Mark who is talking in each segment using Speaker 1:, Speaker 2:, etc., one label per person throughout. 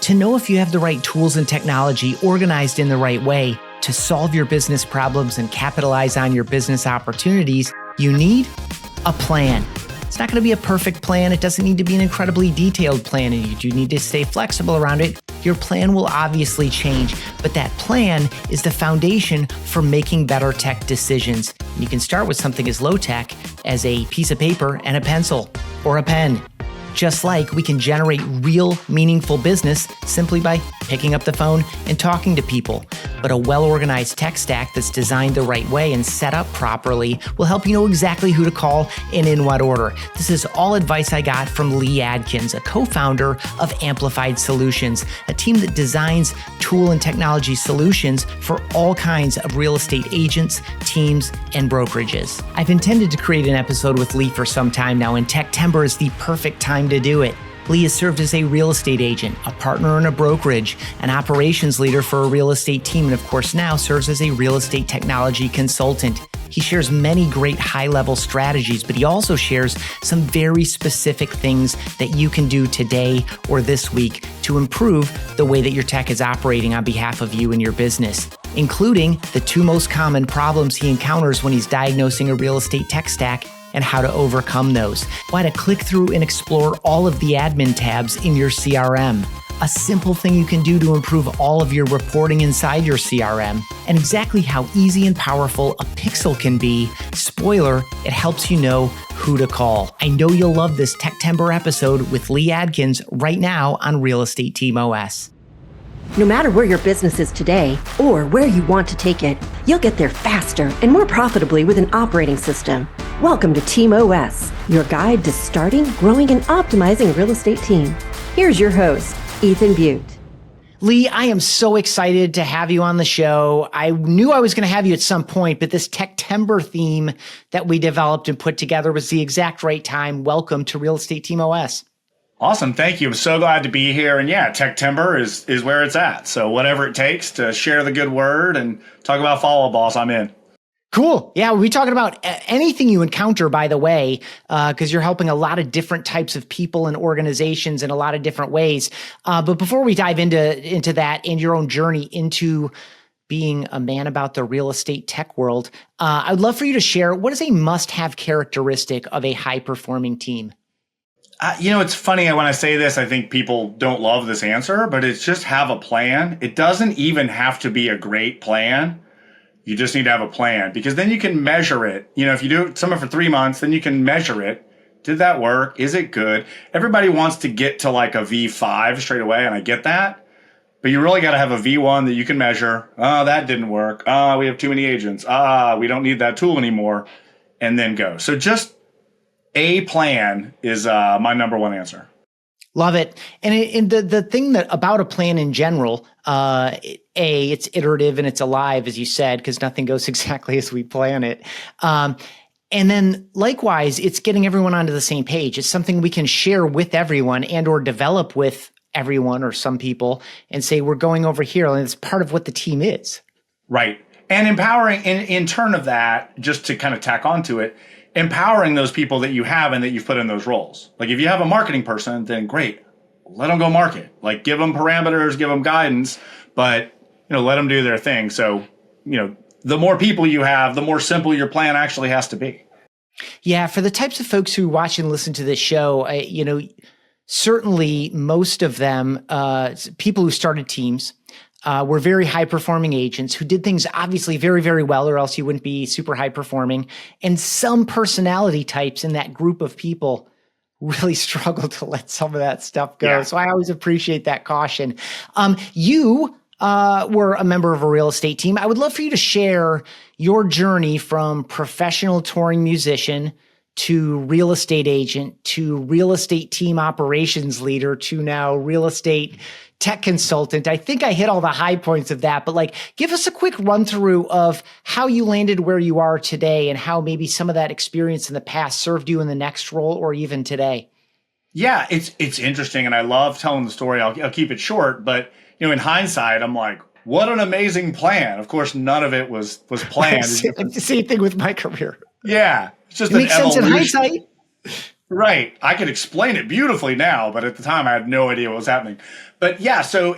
Speaker 1: To know if you have the right tools and technology organized in the right way to solve your business problems and capitalize on your business opportunities, you need a plan. It's not going to be a perfect plan. It doesn't need to be an incredibly detailed plan, and you do need to stay flexible around it. Your plan will obviously change, but that plan is the foundation for making better tech decisions. You can start with something as low tech as a piece of paper and a pencil or a pen. Just like we can generate real, meaningful business simply by picking up the phone and talking to people. But a well-organized tech stack that's designed the right way and set up properly will help you know exactly who to call and in what order. This is all advice I got from Lee Adkins, a co-founder of Amplified Solutions, a team that designs tool and technology solutions for all kinds of real estate agents, teams, and brokerages. I've intended to create an episode with Lee for some time now, and Techtember is the perfect time to do it. Lee has served as a real estate agent, a partner in a brokerage, an operations leader for a real estate team, and of course now serves as a real estate technology consultant. He shares many great high-level strategies, but he also shares some very specific things that you can do today or this week to improve the way that your tech is operating on behalf of you and your business, including the two most common problems he encounters when he's diagnosing a real estate tech stack and how to overcome those. Why to click through and explore all of the admin tabs in your CRM. A simple thing you can do to improve all of your reporting inside your CRM, and exactly how easy and powerful a pixel can be. Spoiler, it helps you know who to call. I know you'll love this Techtember episode with Lee Adkins right now on Real Estate Team OS.
Speaker 2: No matter where your business is today or where you want to take it, you'll get there faster and more profitably with an operating system. Welcome to Team OS, your guide to starting, growing, and optimizing a real estate team. Here's your host, Ethan Butte.
Speaker 1: Lee, I am so excited to have you on the show. I knew I was going to have you at some point, but this Techtember theme that we developed and put together was the exact right time. Welcome to Real Estate Team OS.
Speaker 3: Awesome. Thank you. I'm so glad to be here. And yeah, Techtember is where it's at. So whatever it takes to share the good word and talk about follow boss, I'm in.
Speaker 1: Cool. Yeah, we'll be talking about anything you encounter, by the way, because you're helping a lot of different types of people and organizations in a lot of different ways. But before we dive into that and your own journey into being a man about the real estate tech world, I would love for you to share what is a must-have characteristic of a high-performing team?
Speaker 3: It's funny when I say this, I think people don't love this answer, but it's just have a plan. It doesn't even have to be a great plan. You just need to have a plan, because then you can measure it. If you do something for 3 months, then you can measure it. Did that work? Is it good? Everybody wants to get to like a V5 straight away, and I get that. But you really got to have a V1 that you can measure. Oh, that didn't work. We have too many agents. We don't need that tool anymore. And then go. So just a plan is my number one answer.
Speaker 1: Love it. And the thing that about a plan in general, it's iterative and it's alive, as you said, because nothing goes exactly as we plan it. And then likewise, it's getting everyone onto the same page. It's something we can share with everyone and or develop with everyone or some people and say, we're going over here. And it's part of what the team is.
Speaker 3: Right. And empowering in turn of that, just to kind of tack onto it, empowering those people that you have and that you've put in those roles. Like if you have a marketing person, then great, let them go market. Like give them parameters, give them guidance, but let them do their thing. So, the more people you have, the more simple your plan actually has to be.
Speaker 1: Yeah, for the types of folks who watch and listen to this show, certainly most of them, people who started teams, were very high-performing agents who did things obviously very, very well, or else you wouldn't be super high-performing. And some personality types in that group of people really struggle to let some of that stuff go. Yeah. So I always appreciate that caution. You were a member of a real estate team. I would love for you to share your journey from professional touring musician to real estate agent to real estate team operations leader to now real estate tech consultant. I think I hit all the high points of that, but give us a quick run through of how you landed where you are today and how maybe some of that experience in the past served you in the next role or even today.
Speaker 3: Yeah, it's interesting. And I love telling the story. I'll keep it short, but in hindsight, I'm like, what an amazing plan. Of course, none of it was planned.
Speaker 1: Same thing with my career.
Speaker 3: Yeah. It's just
Speaker 1: it makes sense in hindsight.
Speaker 3: Right. I could explain it beautifully now, but at the time I had no idea what was happening. But yeah, so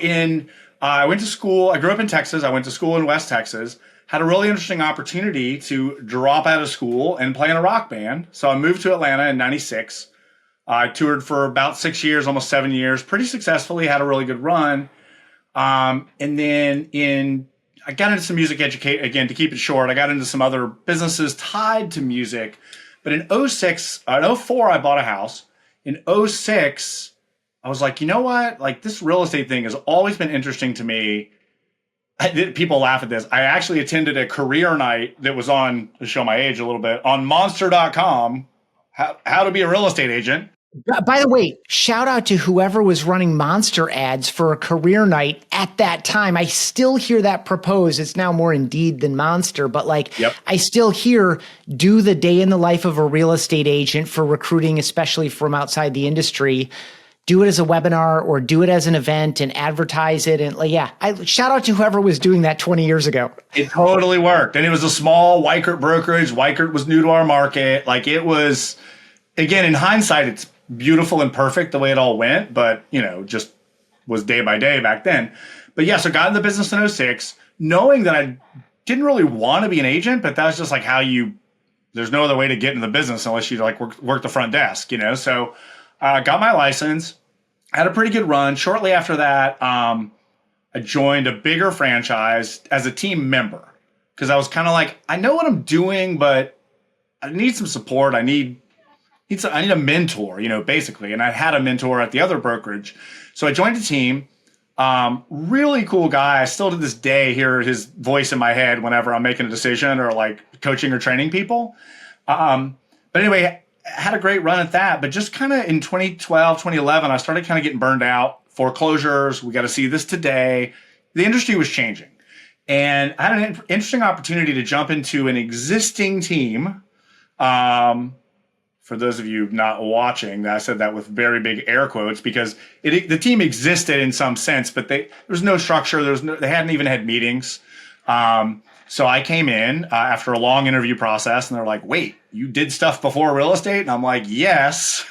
Speaker 3: I went to school. I grew up in Texas. I went to school in West Texas. Had a really interesting opportunity to drop out of school and play in a rock band. So I moved to Atlanta in '96. I toured for about 6 years, almost 7 years, pretty successfully. Had a really good run. And then I got into some music education again. To keep it short, I got into some other businesses tied to music. But in '04, I bought a house. In '06, I was like, you know what? Like, this real estate thing has always been interesting to me. People laugh at this. I actually attended a career night that was on, to show my age a little bit, on monster.com, how to be a real estate agent.
Speaker 1: By the way, shout out to whoever was running Monster ads for a career night at that time. I still hear that proposed. It's now more Indeed than Monster, but I still hear do the day in the life of a real estate agent for recruiting, especially from outside the industry. Do it as a webinar or do it as an event and advertise it. And I shout out to whoever was doing that 20 years ago.
Speaker 3: It totally worked. And it was a small Weichert brokerage. Weichert was new to our market. Like, it was, again, in hindsight, it's beautiful and perfect the way it all went, but just was day by day back then. But yeah, so got in the business in '06, knowing that I didn't really want to be an agent, but that was just like there's no other way to get into the business unless you work the front desk, So got my license, had a pretty good run. Shortly after that, I joined a bigger franchise as a team member because I was kind of like, I know what I'm doing, but I need some support. I need a mentor, basically. And I had a mentor at the other brokerage. So I joined a team. Really cool guy. I still to this day hear his voice in my head whenever I'm making a decision or coaching or training people. But anyway, had a great run at that. But just kind of in 2012, 2011, I started kind of getting burned out. Foreclosures. We got to see this today. The industry was changing. And I had an interesting opportunity to jump into an existing team. For those of you not watching, I said that with very big air quotes because the team existed in some sense, but there was no structure. They hadn't even had meetings. So I came in after a long interview process, and they're like, "Wait, you did stuff before real estate?" And I'm like, "Yes."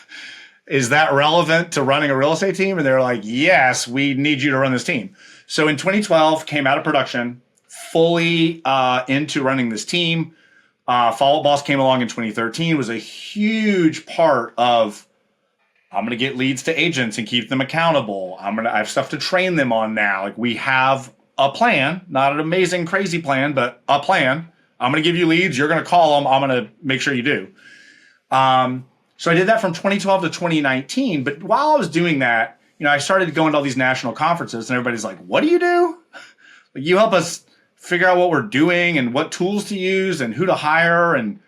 Speaker 3: Is that relevant to running a real estate team? And they're like, "Yes, we need you to run this team." So in 2012, came out of production, fully into running this team. Follow Up Boss came along in 2013, was a huge part of, I'm going to get leads to agents and keep them accountable. I have stuff to train them on now. Like, we have a plan, not an amazing, crazy plan, but a plan. I'm going to give you leads. You're going to call them. I'm going to make sure you do. So I did that from 2012 to 2019. But while I was doing that, I started going to all these national conferences and everybody's like, "What do you do? You help us figure out what we're doing and what tools to use and who to hire and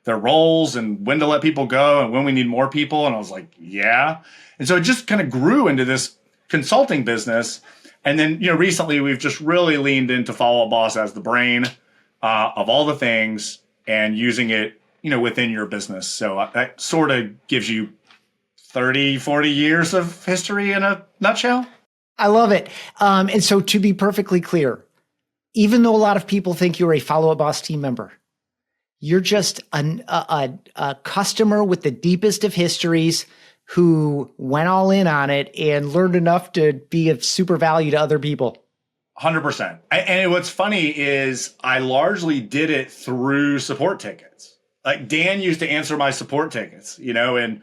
Speaker 3: their roles and when to let people go and when we need more people." And I was like, yeah. And so it just kind of grew into this consulting business. And then, recently we've just really leaned into Follow Up Boss as the brain of all the things and using it, within your business. So that sort of gives you 30, 40 years of history in a nutshell.
Speaker 1: I love it. And so to be perfectly clear, even though a lot of people think you're a Follow Up Boss team member, you're just a customer with the deepest of histories who went all in on it and learned enough to be of super value to other people.
Speaker 3: 100%. And what's funny is I largely did it through support tickets. Like, Dan used to answer my support tickets, in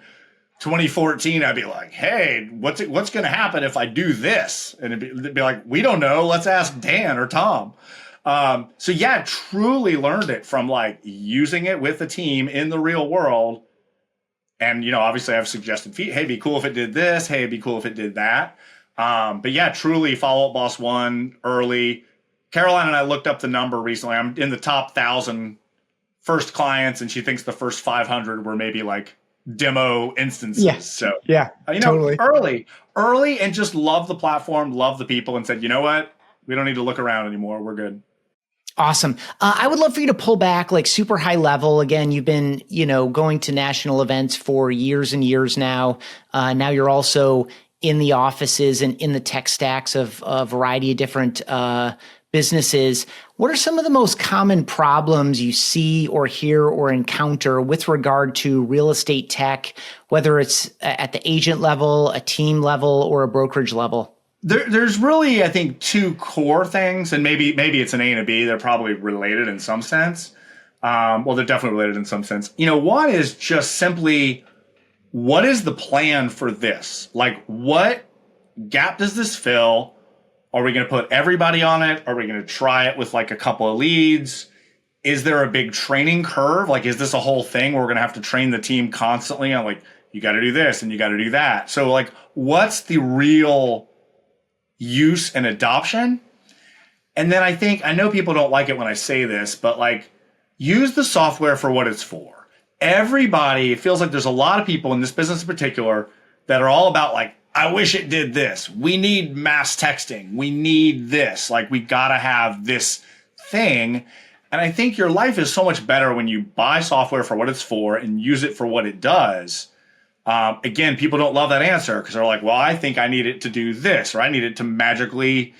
Speaker 3: 2014, I'd be like, "Hey, what's going to happen if I do this?" And it'd be like, "We don't know. Let's ask Dan or Tom." So yeah, truly learned it from using it with a team in the real world. And, obviously I've suggested, "Hey, it'd be cool if it did this. Hey, it'd be cool if it did that." But yeah, truly Follow Up Boss won early. Caroline and I looked up the number recently. I'm in the top 1,000 first clients, and she thinks the first 500 were maybe demo instances.
Speaker 1: Yeah.
Speaker 3: So
Speaker 1: totally
Speaker 3: early, and just love the platform, love the people, and said, "You know what? We don't need to look around anymore. We're good."
Speaker 1: Awesome. I would love for you to pull back super high level. Again, you've been, going to national events for years and years now. Now you're also in the offices and in the tech stacks of a variety of different businesses. What are some of the most common problems you see or hear or encounter with regard to real estate tech, whether it's at the agent level, a team level, or a brokerage level?
Speaker 3: There's really, I think, two core things, and maybe it's an A and a B. They're probably related in some sense. Well, they're definitely related in some sense. One is just simply, what is the plan for this? Like, what gap does this fill? Are we going to put everybody on it? Are we going to try it with like a couple of leads? Is there a big training curve? Like, is this a whole thing where we're going to have to train the team constantly on like, you got to do this and you got to do that? So like, what's the real use and adoption? And then I know people don't like it when I say this, but like, use the software for what it's for. Everybody, it feels like there's a lot of people in this business in particular that are all about like, I wish it did this. We need mass texting. We need this. Like, we got to have this thing. And I think your life is so much better when you buy software for what it's for and use it for what it does. Again, people don't love that answer because they're like, well, I think I need it to do this, or I need it to magically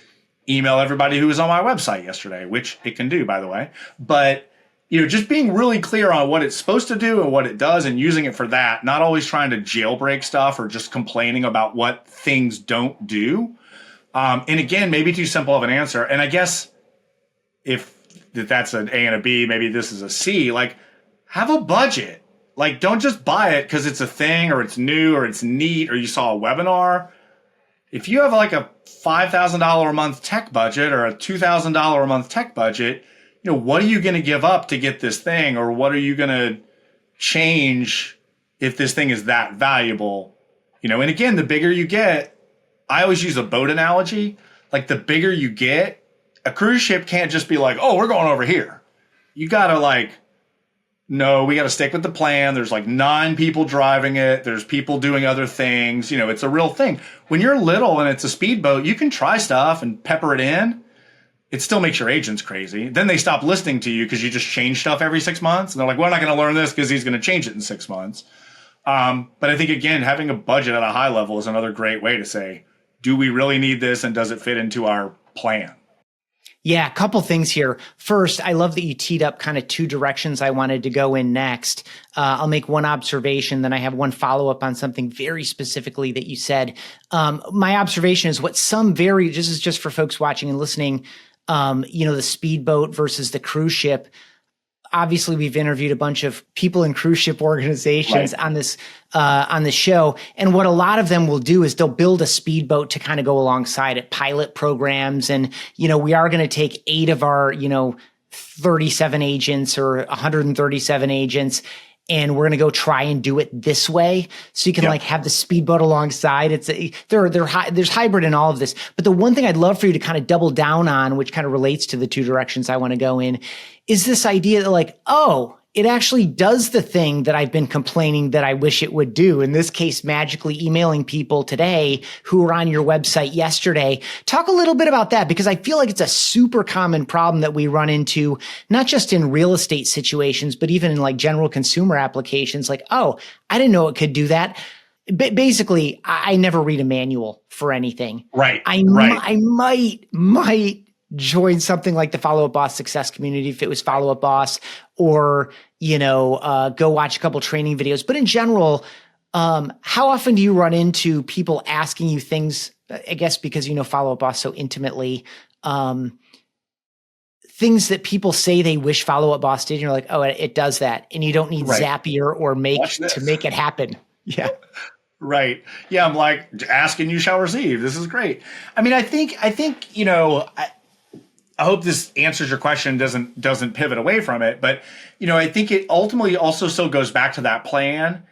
Speaker 3: email everybody who was on my website yesterday, which it can do, by the way. But just being really clear on what it's supposed to do and what it does and using it for that, not always trying to jailbreak stuff or just complaining about what things don't do. And again, maybe too simple of an answer. And I guess if that's an A and a B, maybe this is a C, like, have a budget. Like, don't just buy it because it's a thing or it's new or it's neat or you saw a webinar. If you have like a $5,000 a month tech budget or a $2,000 a month tech budget, what are you going to give up to get this thing? Or what are you going to change if this thing is that valuable? And again, the bigger you get, I always use a boat analogy. Like, the bigger you get, a cruise ship can't just be like, oh, we're going over here. You got to like, no, we got to stick with the plan. There's like 9 people driving it. There's people doing other things. It's a real thing. When you're little and it's a speedboat, you can try stuff and pepper it in. It still makes your agents crazy. Then they stop listening to you because you just change stuff every 6 months. And they're like, we're not going to learn this because he's going to change it in 6 months. But I think, again, having a budget at a high level is another great way to say, do we really need this? And does it fit into our plan?
Speaker 1: Yeah, a couple things here. First, I love that you teed up kind of 2 directions I wanted to go in next. I'll make one observation, then I have one follow-up on something very specifically that you said. My observation is what this is just for folks watching and listening, the speedboat versus the cruise ship. Obviously, we've interviewed a bunch of people in cruise ship organizations on this show, and what a lot of them will do is they'll build a speedboat to kind of go alongside it, pilot programs, and we are going to take 8 of our 37 agents or 137 agents, and we're going to go try and do it this way. So you can like have the speedboat alongside. There's hybrid in all of this. But the one thing I'd love for you to kind of double down on, which kind of relates to the 2 directions I want to go in, is this idea that like, oh, it actually does the thing that I've been complaining that I wish it would do. In this case, magically emailing people today who were on your website yesterday. Talk a little bit about that, because I feel like it's a super common problem that we run into, not just in real estate situations, but even in like general consumer applications. Like, oh, I didn't know it could do that. Basically, I never read a manual for anything.
Speaker 3: Right.
Speaker 1: I might join something like the Follow Up Boss Success Community if it was Follow Up Boss, or, go watch a couple training videos. But in general, how often do you run into people asking you things, I guess because Follow Up Boss so intimately, things that people say they wish Follow Up Boss did, and you're like, oh, it does that. And you don't need Zapier or Make to make it happen. Yeah.
Speaker 3: Right. Yeah. I'm like, ask and you shall receive. This is great. I mean, I think, I hope this answers your question, doesn't pivot away from it. But, I think it ultimately also still goes back to that plan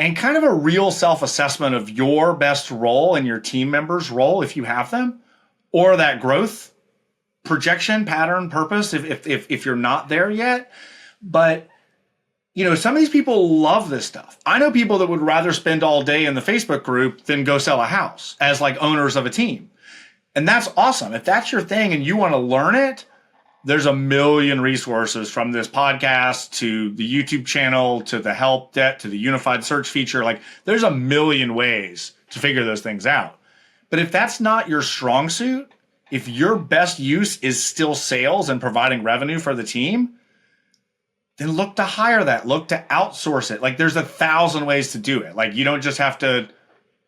Speaker 3: and kind of a real self-assessment of your best role and your team members' role, if you have them, or that growth projection, pattern, purpose, if you're not there yet. But, some of these people love this stuff. I know people that would rather spend all day in the Facebook group than go sell a house as like owners of a team. And that's awesome. If that's your thing and you want to learn it, there's a million resources, from this podcast to the YouTube channel to the help deck to the unified search feature. Like, there's a million ways to figure those things out. But if that's not your strong suit, if your best use is still sales and providing revenue for the team, then look to hire that, look to outsource it. Like, there's 1,000 ways to do it. Like, you don't just have to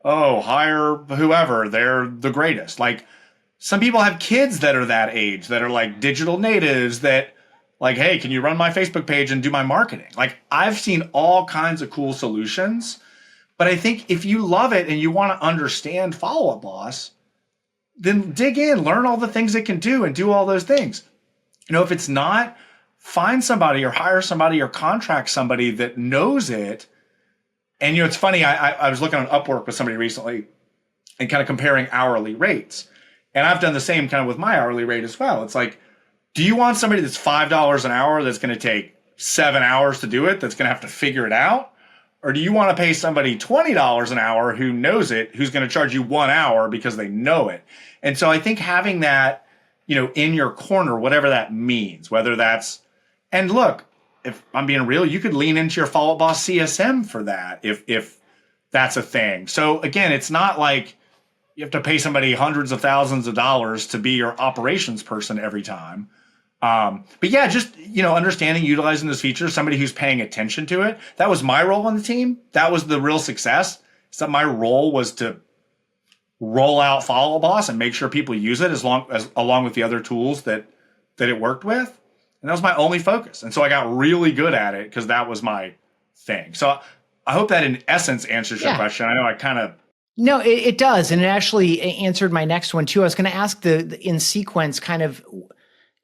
Speaker 3: oh, hire whoever, they're the greatest. Like some people have kids that are that age that are like digital natives that like, hey, can you run my Facebook page and do my marketing? Like I've seen all kinds of cool solutions. But I think if you love it and you want to understand Follow Up Boss, then dig in, learn all the things it can do and do all those things. If it's not, find somebody or hire somebody or contract somebody that knows it. And, it's funny, I was looking on Upwork with somebody recently and kind of comparing hourly rates. And I've done the same kind of with my hourly rate as well. It's like, do you want somebody that's $5 an hour that's going to take 7 hours to do it, that's going to have to figure it out? Or do you want to pay somebody $20 an hour who knows it, who's going to charge you 1 hour because they know it? And so I think having that, in your corner, whatever that means, whether that's, and look, if I'm being real, you could lean into your Follow Up Boss CSM for that if that's a thing. So again, it's not like you have to pay somebody hundreds of thousands of dollars to be your operations person every time. But yeah, just, understanding, utilizing those features, somebody who's paying attention to it. That was my role on the team. That was the real success. So my role was to roll out Follow Up Boss and make sure people use it along with the other tools that it worked with. And that was my only focus. And so I got really good at it because that was my thing. So I hope that in essence answers your question. I know I kind of.
Speaker 1: No, it does. And it actually answered my next one too. I was going to ask the in sequence kind of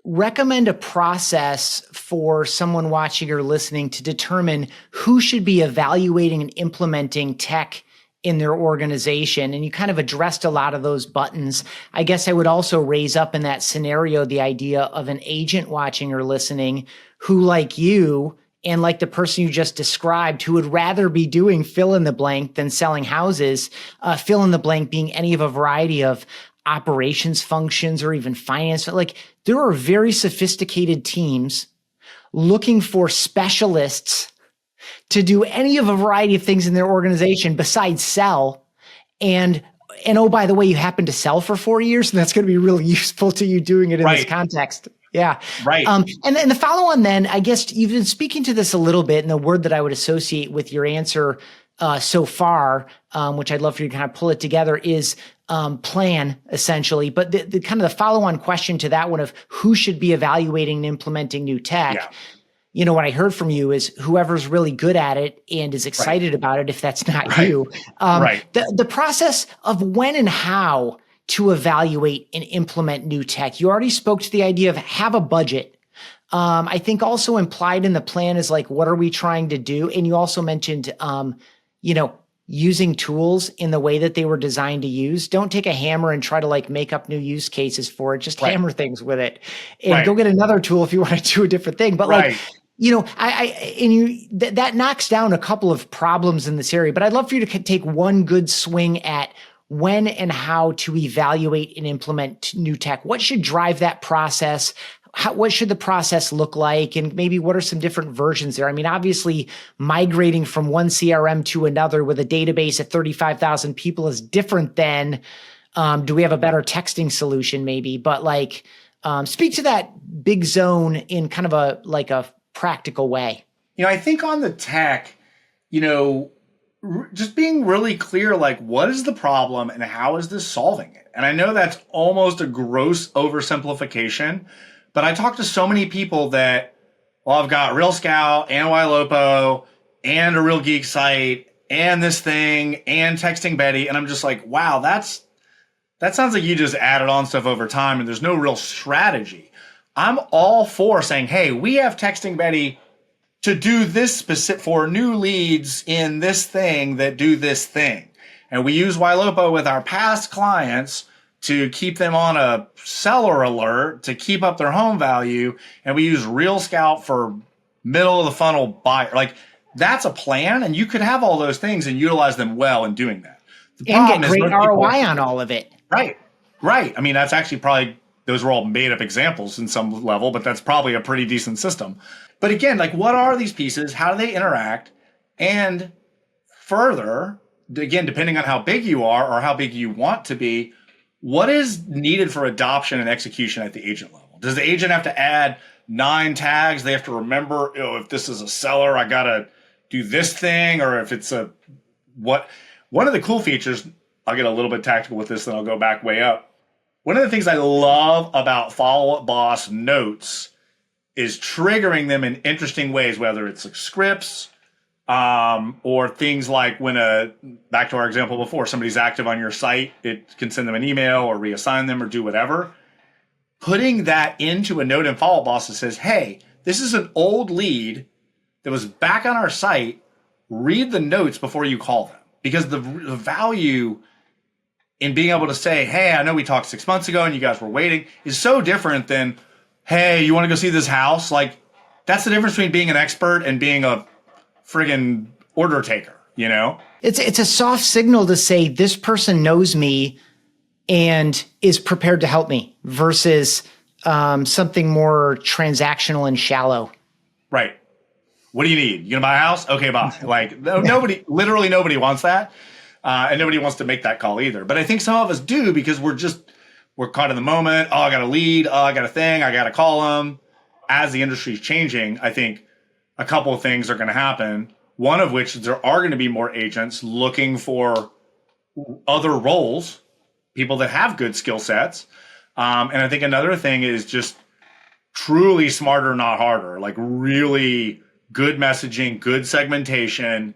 Speaker 1: recommend a process for someone watching or listening to determine who should be evaluating and implementing tech in their organization. And you kind of addressed a lot of those buttons. I guess I would also raise up in that scenario the idea of an agent watching or listening who, like you and like the person you just described, who would rather be doing fill in the blank than selling houses, fill in the blank being any of a variety of operations functions or even finance. Like there are very sophisticated teams looking for specialists to do any of a variety of things in their organization besides sell. And oh, by the way, you happen to sell for 4 years, and that's going to be really useful to you doing it in this context. Yeah.
Speaker 3: Right.
Speaker 1: And then the follow on then, I guess you've been speaking to this a little bit, and the word that I would associate with your answer so far, which I'd love for you to kind of pull it together, is plan, essentially. But the kind of the follow on question to that one of who should be evaluating and implementing new tech.
Speaker 3: Yeah.
Speaker 1: What I heard from you is whoever's really good at it and is excited about it, if that's not you. The process of when and how to evaluate and implement new tech. You already spoke to the idea of have a budget. I think also implied in the plan is like, what are we trying to do? And you also mentioned, using tools in the way that they were designed to use. Don't take a hammer and try to like make up new use cases for it. Just hammer things with it and go get another tool if you want to do a different thing. But that knocks down a couple of problems in this area, but I'd love for you to take one good swing at when and how to evaluate and implement new tech. What should drive that process? What should the process look like? And maybe what are some different versions there? I mean, obviously migrating from one CRM to another with a database of 35,000 people is different than, do we have a better texting solution maybe? But speak to that big zone in kind of a practical way.
Speaker 3: I think on the tech, just being really clear, what is the problem and how is this solving it? And I know that's almost a gross oversimplification, but I talk to so many people that, I've got Real Scout and YLOPO and a Real Geek site and this thing and Texting Betty. And I'm just like, wow, that sounds like you just added on stuff over time and there's no real strategy. I'm all for saying, hey, we have Texting Betty to do this specific for new leads in this thing that do this thing. And we use YLOPO with our past clients to keep them on a seller alert to keep up their home value. And we use Real Scout for middle of the funnel buyer. That's a plan. And you could have all those things and utilize them well in doing that.
Speaker 1: And get great ROI on all of it.
Speaker 3: Right. I mean, that's actually probably, those were all made up examples in some level, but that's probably a pretty decent system. But again, what are these pieces? How do they interact? And further, again, depending on how big you are or how big you want to be, what is needed for adoption and execution at the agent level? Does the agent have to add 9 tags? They have to remember, if this is a seller, I got to do this thing, or if it's One of the cool features, I'll get a little bit tactical with this, then I'll go back way up. One of the things I love about Follow Up Boss notes is triggering them in interesting ways, whether it's like scripts or things like when back to our example before, somebody's active on your site, it can send them an email or reassign them or do whatever. Putting that into a note in Follow Up Boss that says, hey, this is an old lead that was back on our site. Read the notes before you call them. Because the value in being able to say, hey, I know we talked 6 months ago and you guys were waiting is so different than, hey, you want to go see this house? Like, that's the difference between being an expert and being a friggin' order taker, you know?
Speaker 1: It's a soft signal to say this person knows me and is prepared to help me versus something more transactional and shallow.
Speaker 3: Right. What do you need? You gonna buy a house? Okay, bye. Like literally nobody wants that. And nobody wants to make that call either. But I think some of us do because we're caught in the moment. Oh, I got a lead. Oh, I got a thing. I got to call them. As the industry is changing, I think a couple of things are going to happen. One of which is there are going to be more agents looking for other roles, people that have good skill sets. And I think another thing is just truly smarter, not harder, like really good messaging, good segmentation.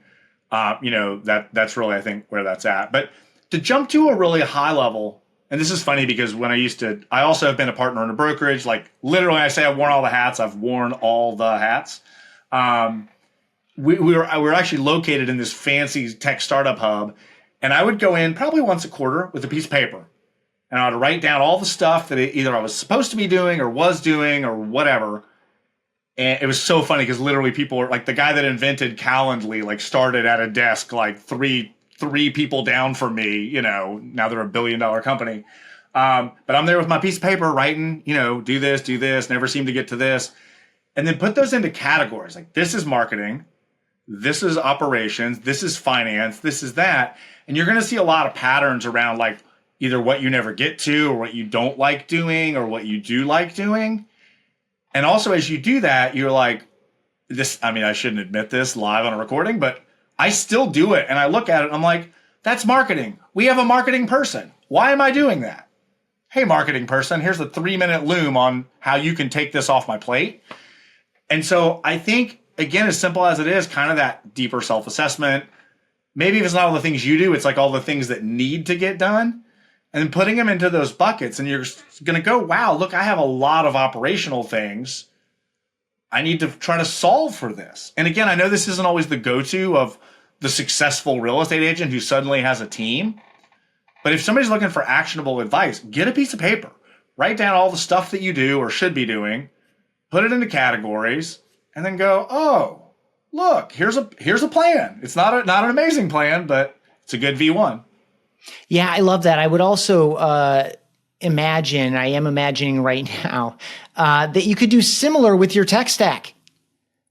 Speaker 3: That's really, I think, where that's at. But to jump to a really high level, and this is funny because when I also have been a partner in a brokerage, like literally I say I've worn all the hats, I've worn all the hats. We were actually located in this fancy tech startup hub, and I would go in probably once a quarter with a piece of paper, and I would write down all the stuff that either I was supposed to be doing or was doing or whatever. And it was so funny because literally people were like the guy that invented Calendly, like started at a desk like three people down from me, you know, now they're $1 billion company. But I'm there with my piece of paper writing, you know, do this, never seem to get to this. And then put those into categories. Like this is marketing, this is operations, this is finance, this is that. And you're going to see a lot of patterns around like either what you never get to or what you don't like doing or what you do like doing. And also, as you do that, you're like, I shouldn't admit this live on a recording, but I still do it. And I look at it and I'm like, that's marketing. We have a marketing person. Why am I doing that? Hey, marketing person, here's a 3-minute loom on how you can take this off my plate. And so I think, again, as simple as it is, kind of that deeper self-assessment. Maybe if it's not all the things you do, it's like all the things that need to get done. And then putting them into those buckets, and you're going to go, wow, look, I have a lot of operational things. I need to try to solve for this. And again, I know this isn't always the go-to of the successful real estate agent who suddenly has a team. But if somebody's looking for actionable advice, get a piece of paper. Write down all the stuff that you do or should be doing. Put it into categories, and then go, oh, look, here's a plan. It's not an amazing plan, but it's a good V1.
Speaker 1: Yeah, I love that. I would also I am imagining right now, that you could do similar with your tech stack.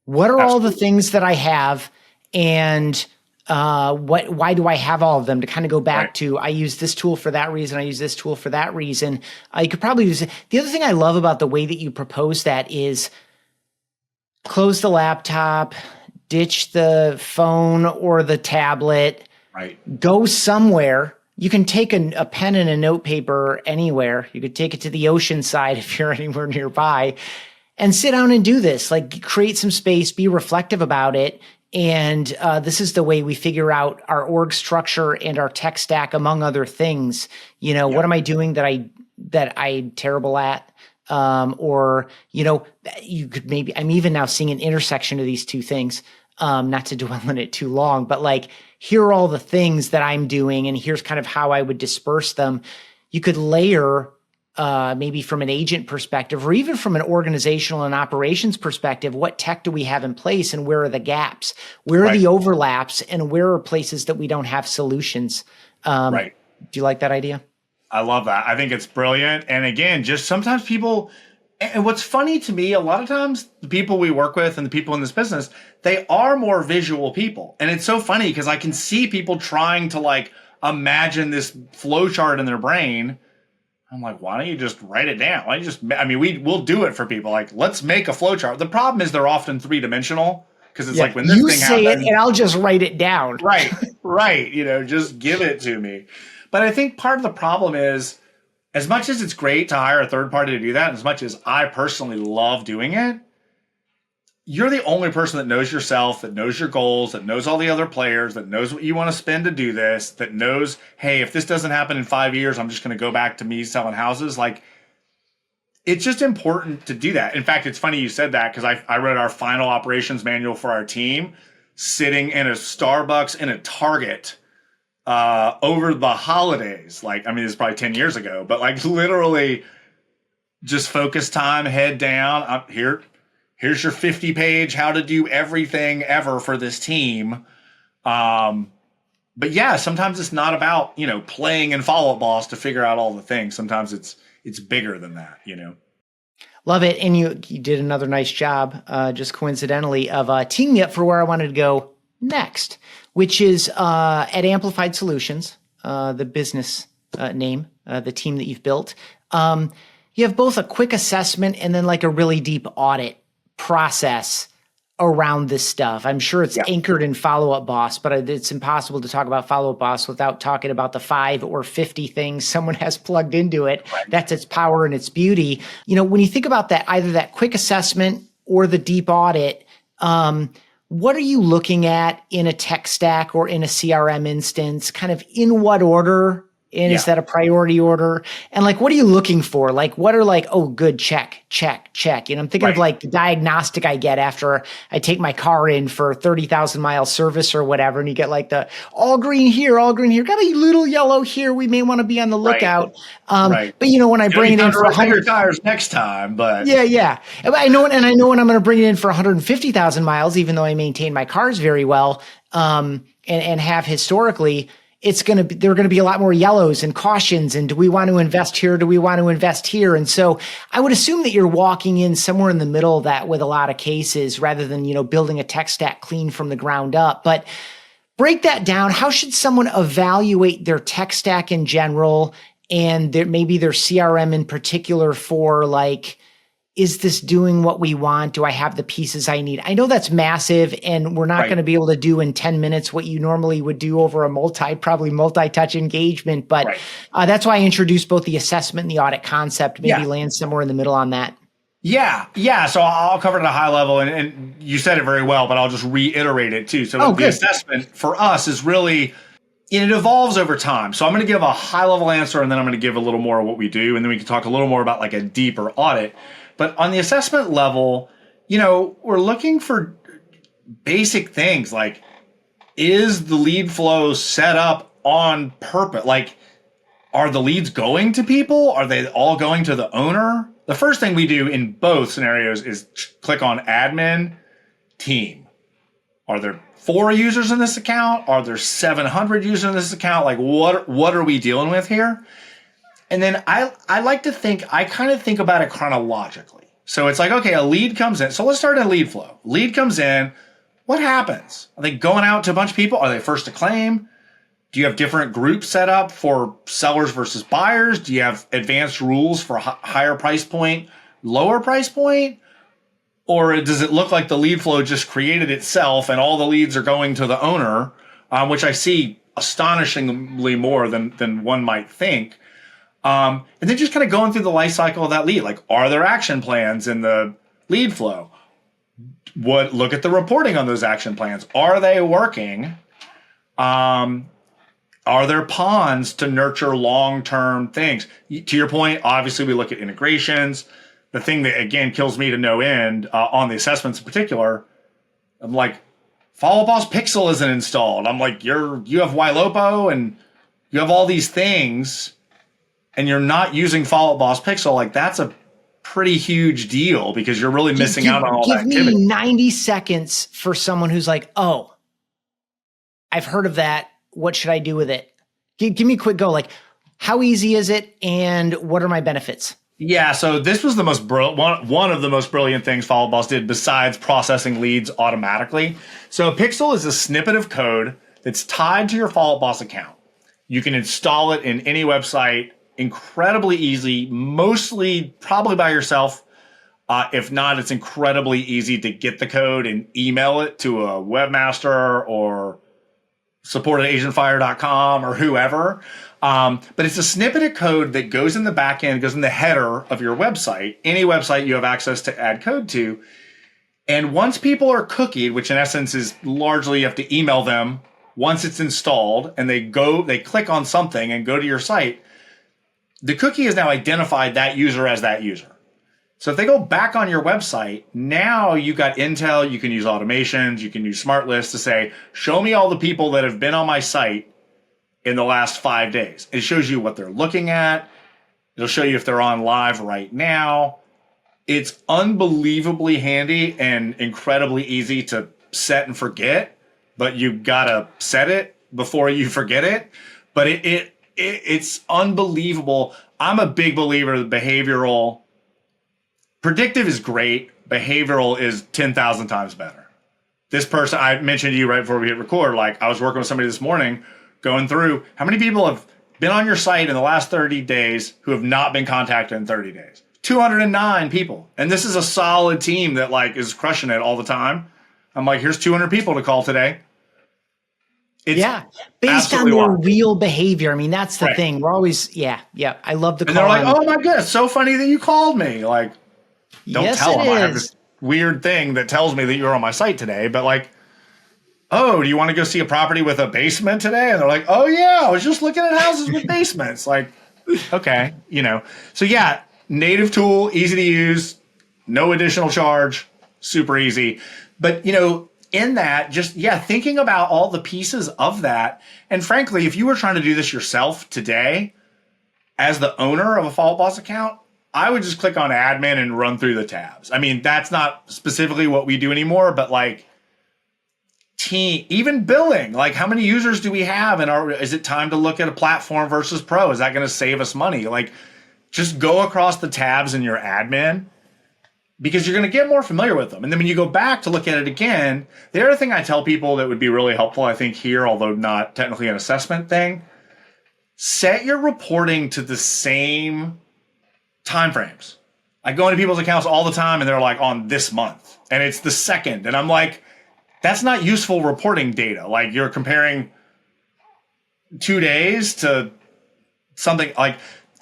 Speaker 1: What are all the things that I have, and why do I have all of them? To kind of go back to, I use this tool for that reason, I use this tool for that reason. You could probably use it. The other thing I love about the way that you propose that is close the laptop, ditch the phone or the tablet, go somewhere. You can take a pen and a note paper anywhere. You could take it to the ocean side if you're anywhere nearby and sit down and do this. Like, create some space, be reflective about it. And this is the way we figure out our org structure and our tech stack, among other things. You know, what am I doing that I'm terrible at? Or, you know, you could maybe, I'm even now seeing an intersection of these two things. Not to dwell on it too long, but like, here are all the things that I'm doing, and here's kind of how I would disperse them. You could layer, maybe from an agent perspective, or even from an organizational and operations perspective, what tech do we have in place, and where are the gaps? Where are the overlaps, and where are places that we don't have solutions? Do you like that idea?
Speaker 3: I love that. I think it's brilliant. And again, just sometimes people, and what's funny to me, a lot of times the people we work with and the people in this business, they are more visual people. And it's so funny because I can see people trying to like imagine this flow chart in their brain. I'm like, why don't you just write it down? Why don't you just, we'll do it for people. Like, let's make a flow chart. The problem is they're often 3-dimensional because it's like when this thing happens.
Speaker 1: You say it and I'll just write it down.
Speaker 3: Right. Right. Just give it to me. But I think part of the problem is, as much as it's great to hire a third party to do that, and as much as I personally love doing it, you're the only person that knows yourself, that knows your goals, that knows all the other players, that knows what you want to spend to do this, that knows, hey, if this doesn't happen in 5 years, I'm just going to go back to me selling houses. Like, it's just important to do that. In fact, it's funny you said that, because I wrote our final operations manual for our team sitting in a Starbucks in a Target over the holidays. Like, I mean, it's probably 10 years ago, but like literally just focus time, head down. Here's your 50-page how to do everything ever for this team. But yeah, sometimes it's not about, playing in Follow Up Boss to figure out all the things. Sometimes it's bigger than that,
Speaker 1: Love it. And you did another nice job, just coincidentally, of teeing me up for where I wanted to go next, which is at Amplified Solutions, the business name, the team that you've built. You have both a quick assessment and then like a really deep audit process around this stuff. I'm sure it's anchored in Follow Up Boss, but it's impossible to talk about Follow Up Boss without talking about the 5 or 50 things someone has plugged into it. Right. That's its power and its beauty. When you think about that, either that quick assessment or the deep audit, what are you looking at in a tech stack or in a CRM instance? Kind of in what order? And is that a priority order? And like, what are you looking for? Like, what are like, oh, good, check. I'm thinking of like the diagnostic I get after I take my car in for 30,000 mile service or whatever. And you get like the all green here, got a little yellow here. We may want to be on the lookout. But when I bring it in for 100
Speaker 3: tires next time, but
Speaker 1: yeah. I know when I'm going to bring it in for 150,000 miles, even though I maintain my cars very well, and have historically, there are going to be a lot more yellows and cautions. And do we want to invest here? Do we want to invest here? And so I would assume that you're walking in somewhere in the middle of that with a lot of cases rather than, building a tech stack clean from the ground up. But break that down. How should someone evaluate their tech stack in general and maybe their CRM in particular for like, is this doing what we want? Do I have the pieces I need? I know that's massive, and we're not going to be able to do in 10 minutes what you normally would do over a probably multi-touch engagement. But that's why I introduced both the assessment and the audit concept, maybe land somewhere in the middle on that.
Speaker 3: Yeah. So I'll cover it at a high level, and you said it very well, but I'll just reiterate it too. So the assessment for us is really, it evolves over time. So I'm going to give a high level answer, and then I'm going to give a little more of what we do, and then we can talk a little more about like a deeper audit. But on the assessment level, we're looking for basic things like, is the lead flow set up on purpose? Like, are the leads going to people? Are they all going to the owner? The first thing we do in both scenarios is click on admin team. Are there 4 users in this account? Are there 700 users in this account? Like, what are we dealing with here? And then I like to kind of think about it chronologically. So it's like, okay, a lead comes in. So let's start in lead flow. Lead comes in. What happens? Are they going out to a bunch of people? Are they first to claim? Do you have different groups set up for sellers versus buyers? Do you have advanced rules for higher price point, lower price point? Or does it look like the lead flow just created itself and all the leads are going to the owner, which I see astonishingly more than one might think. And then just kind of going through the life cycle of that lead. Like, are there action plans in the lead flow? Look at the reporting on those action plans. Are they working? Are there ponds to nurture long-term things? To your point, obviously we look at integrations. The thing that, again, kills me to no end on the assessments in particular, I'm like, Follow Up Boss Pixel isn't installed. I'm like, you have Ylopo and you have all these things, and you're not using Follow Up Boss Pixel. Like, that's a pretty huge deal because you're really missing out on all that activity.
Speaker 1: Give me 90 seconds for someone who's like, oh, I've heard of that. What should I do with it? Give me a quick go. Like, how easy is it, and what are my benefits?
Speaker 3: Yeah, so this was the most one of the most brilliant things Follow Up Boss did besides processing leads automatically. So Pixel is a snippet of code that's tied to your Follow Up Boss account. You can install it in any website, incredibly easy, mostly probably by yourself. If not, it's incredibly easy to get the code and email it to a webmaster or support@agentfire.com or whoever. But it's a snippet of code that goes in the back end, goes in the header of your website, any website you have access to add code to. And once people are cookied, which in essence is largely you have to email them once it's installed and they click on something and go to your site, the cookie has now identified that user as that user. So if they go back on your website, now you got intel, you can use automations, you can use smart lists to say, show me all the people that have been on my site in the last 5 days. It shows you what they're looking at. It'll show you if they're on live right now. It's unbelievably handy and incredibly easy to set and forget, but you gotta set it before you forget it. But it's unbelievable. I'm a big believer that predictive is great. Behavioral is 10,000 times better. This person, I mentioned to you right before we hit record, like I was working with somebody this morning going through how many people have been on your site in the last 30 days who have not been contacted in 30 days. 209 people. And this is a solid team that like is crushing it all the time. I'm like, here's 200 people to call today.
Speaker 1: Based on their real behavior. I mean, that's the thing. We're always, I love the call.
Speaker 3: And they're like, oh my goodness, so funny that you called me. Like, don't tell them I have this weird thing that tells me that you're on my site today. But like, oh, do you want to go see a property with a basement today? And they're like, oh yeah, I was just looking at houses with basements. Like, okay, So yeah, native tool, easy to use, no additional charge, super easy. But in that, just thinking about all the pieces of that. And frankly, if you were trying to do this yourself today, as the owner of a Follow Up Boss account, I would just click on admin and run through the tabs. I mean, that's not specifically what we do anymore, but like team, even billing, like how many users do we have? And is it time to look at a platform versus pro? Is that going to save us money? Like just go across the tabs in your admin because you're going to get more familiar with them. And then when you go back to look at it again, the other thing I tell people that would be really helpful, I think here, although not technically an assessment thing, set your reporting to the same timeframes. I go into people's accounts all the time and they're like on this month and it's the second. And I'm like, that's not useful reporting data. Like you're comparing 2 days to something like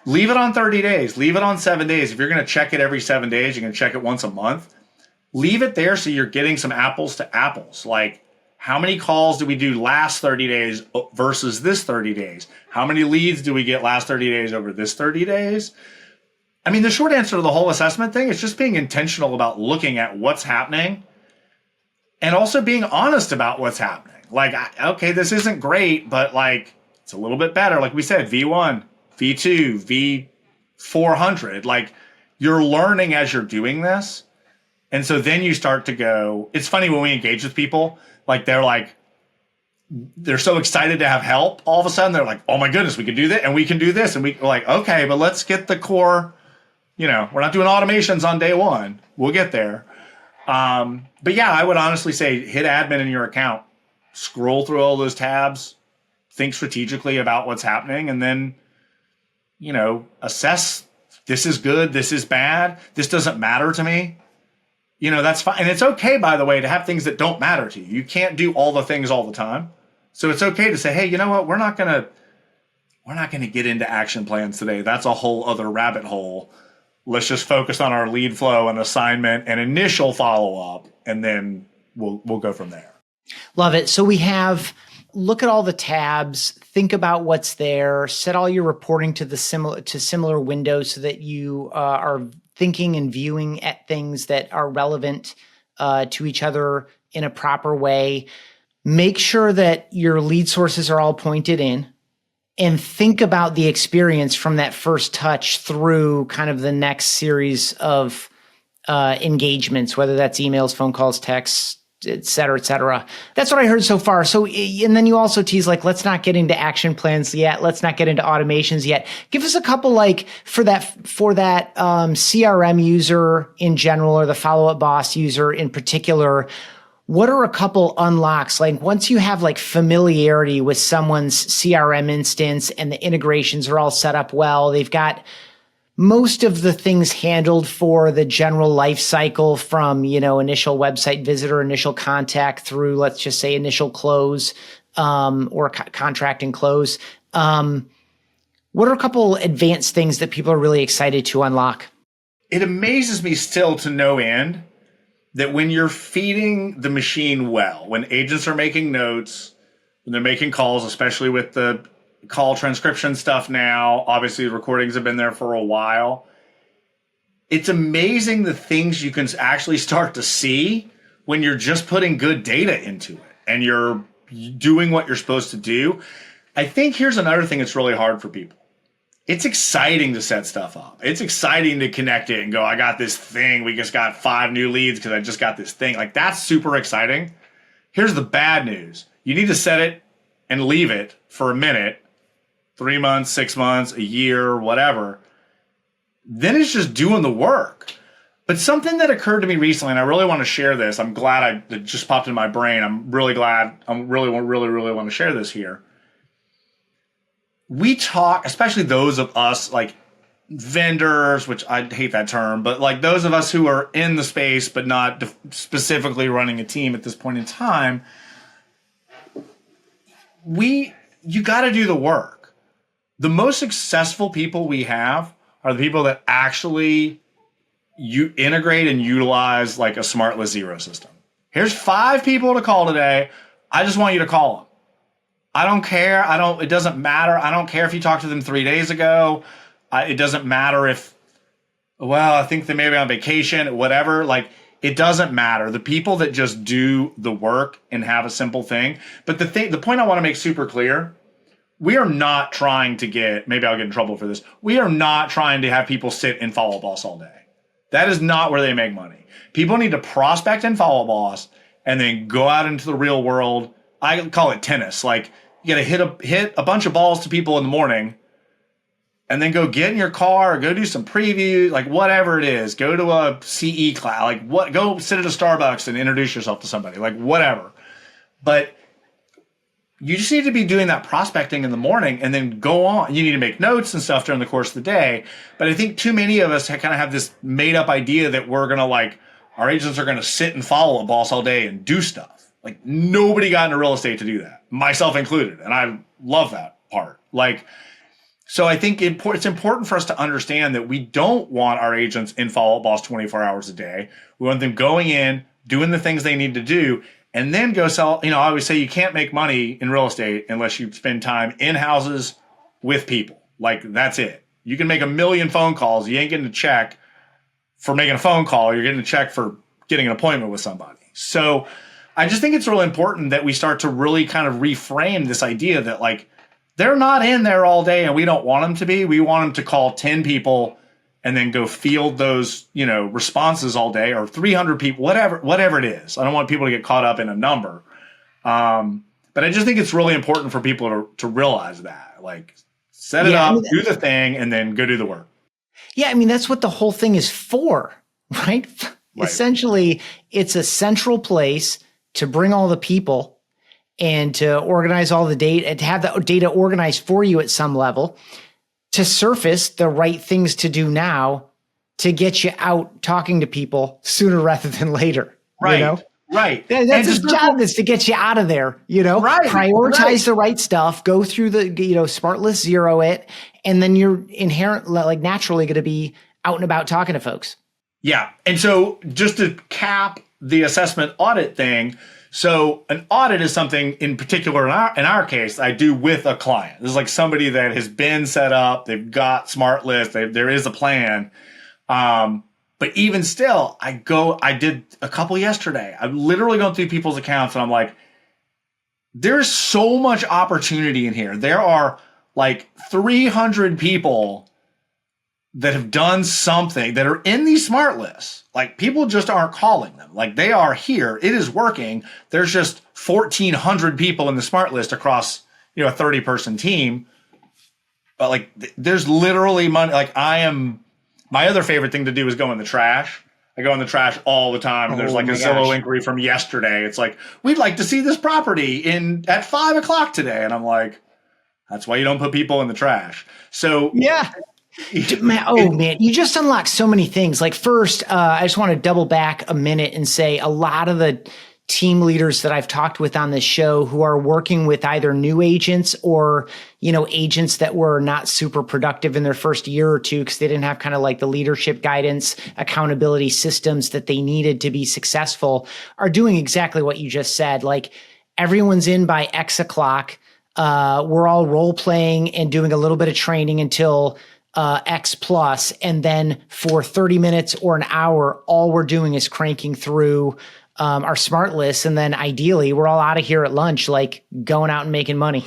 Speaker 3: leave it on 30 days, leave it on 7 days. If you're going to check it every 7 days, you're going to check it once a month. Leave it there so you're getting some apples to apples. Like how many calls do we do last 30 days versus this 30 days? How many leads do we get last 30 days over this 30 days? I mean, the short answer to the whole assessment thing is just being intentional about looking at what's happening and also being honest about what's happening. Like, okay, this isn't great, but like it's a little bit better. Like we said, V1, V2, V400, like you're learning as you're doing this. And so then you start to go, it's funny when we engage with people, like they're so excited to have help. All of a sudden they're like, oh my goodness, we can do that and we can do this. And we're like, okay, but let's get the core, we're not doing automations on day one. We'll get there. But yeah, I would honestly say hit admin in your account, scroll through all those tabs, think strategically about what's happening, and then, assess this is good, this is bad, this doesn't matter to me. That's fine. And it's okay, by the way, to have things that don't matter to you. You can't do all the things all the time. So it's okay to say, hey, you know what? We're not going to get into action plans today. That's a whole other rabbit hole. Let's just focus on our lead flow and assignment and initial follow-up, and then we'll go from there.
Speaker 1: Love it. So we have, look at all the tabs, think about what's there, set all your reporting to similar windows so that you are thinking and viewing at things that are relevant to each other in a proper way. Make sure that your lead sources are all pointed in. And think about the experience from that first touch through kind of the next series of engagements, whether that's emails, phone calls, texts, et cetera, et cetera. That's what I heard so far. So, and then you also tease like, let's not get into action plans yet. Let's not get into automations yet. Give us a couple like for that CRM user in general or the Follow Up Boss user in particular. What are a couple unlocks? Like once you have like familiarity with someone's CRM instance and the integrations are all set up well, they've got most of the things handled for the general life cycle from, initial website visitor, initial contact through, let's just say initial close. or contract and close. What are a couple advanced things that people are really excited to unlock?
Speaker 3: It amazes me still to no end that when you're feeding the machine well, when agents are making notes, when they're making calls, especially with the call transcription stuff now, obviously the recordings have been there for a while. It's amazing the things you can actually start to see when you're just putting good data into it and you're doing what you're supposed to do. I think here's another thing that's really hard for people. It's exciting to set stuff up. It's exciting to connect it and go, I got this thing. We just got 5 new leads because I just got this thing. Like, that's super exciting. Here's the bad news. You need to set it and leave it for a minute, 3 months, 6 months, a year, whatever. Then it's just doing the work. But something that occurred to me recently, and I really want to share this. I'm glad it just popped in my brain. I'm really glad. I really want to share this here. We talk, especially those of us like vendors, which I hate that term, but like those of us who are in the space but not specifically running a team at this point in time, you got to do the work. The most successful people we have are the people that actually you integrate and utilize like a smart list zero system. Here's 5 people to call today. I just want you to call them. I don't care. It doesn't matter. I don't care if you talked to them 3 days ago. It doesn't matter if, I think they may be on vacation, whatever. Like, it doesn't matter. The people that just do the work and have a simple thing. But the point I want to make super clear, we are not trying to maybe I'll get in trouble for this. We are not trying to have people sit and follow boss all day. That is not where they make money. People need to prospect and follow boss and then go out into the real world. I call it tennis. Like, you got to hit a bunch of balls to people in the morning and then go get in your car or go do some preview, like whatever it is. Go to a CE class, go sit at a Starbucks and introduce yourself to somebody, like whatever. But you just need to be doing that prospecting in the morning and then go on. You need to make notes and stuff during the course of the day. But I think too many of us kind of have this made up idea that we're going to our agents are going to sit and follow a boss all day and do stuff. Like, nobody got into real estate to do that, myself included. And I love that part. So I think it's important for us to understand that we don't want our agents in follow-up boss 24 hours a day. We want them going in, doing the things they need to do, and then go sell. I always say you can't make money in real estate unless you spend time in houses with people. Like, that's it. You can make 1 million phone calls. You ain't getting a check for making a phone call. You're getting a check for getting an appointment with somebody. So I just think it's really important that we start to really kind of reframe this idea that they're not in there all day and we don't want them to be. We want them to call 10 people and then go field those, responses all day, or 300 people, whatever it is. I don't want people to get caught up in a number. But I just think it's really important for people to realize that, set it up, do the thing, and then go do the work.
Speaker 1: Yeah. That's what the whole thing is for, right? Essentially, it's a central place to bring all the people and to organize all the data and to have the data organized for you at some level, to surface the right things to do now to get you out talking to people sooner rather than later.
Speaker 3: Right. Right.
Speaker 1: That's his job, is to get you out of there,
Speaker 3: Right.
Speaker 1: Prioritize the right stuff, go through the, smart list zero it, and then you're naturally going to be out and about talking to folks. Yeah.
Speaker 3: And so just to cap the assessment audit thing, so an audit is something in particular in our case I do with a client. This is somebody that has been set up, they've got smart list, there is a plan. But even still, I did a couple yesterday. I'm literally going through people's accounts and I'm like, there's so much opportunity in here. There are 300 people that have done something that are in these smart lists. People just aren't calling them. They are here. It is working. There's just 1,400 people in the smart list across, a 30-person team. But there's literally money. My other favorite thing to do is go in the trash. I go in the trash all the time. There's a Zillow inquiry from yesterday. It's we'd like to see this property at 5 o'clock today. And I'm like, that's why you don't put people in the trash. So
Speaker 1: yeah. Man, you just unlocked so many things. First, I just want to double back a minute and say a lot of the team leaders that I've talked with on this show who are working with either new agents or, agents that were not super productive in their first year or two because they didn't have kind of like the leadership guidance, accountability systems that they needed to be successful, are doing exactly what you just said. Like everyone's in by X o'clock. We're all role playing and doing a little bit of training until X plus. And then for 30 minutes or an hour, all we're doing is cranking through our smart lists. And then ideally we're all out of here at lunch, like going out and making money,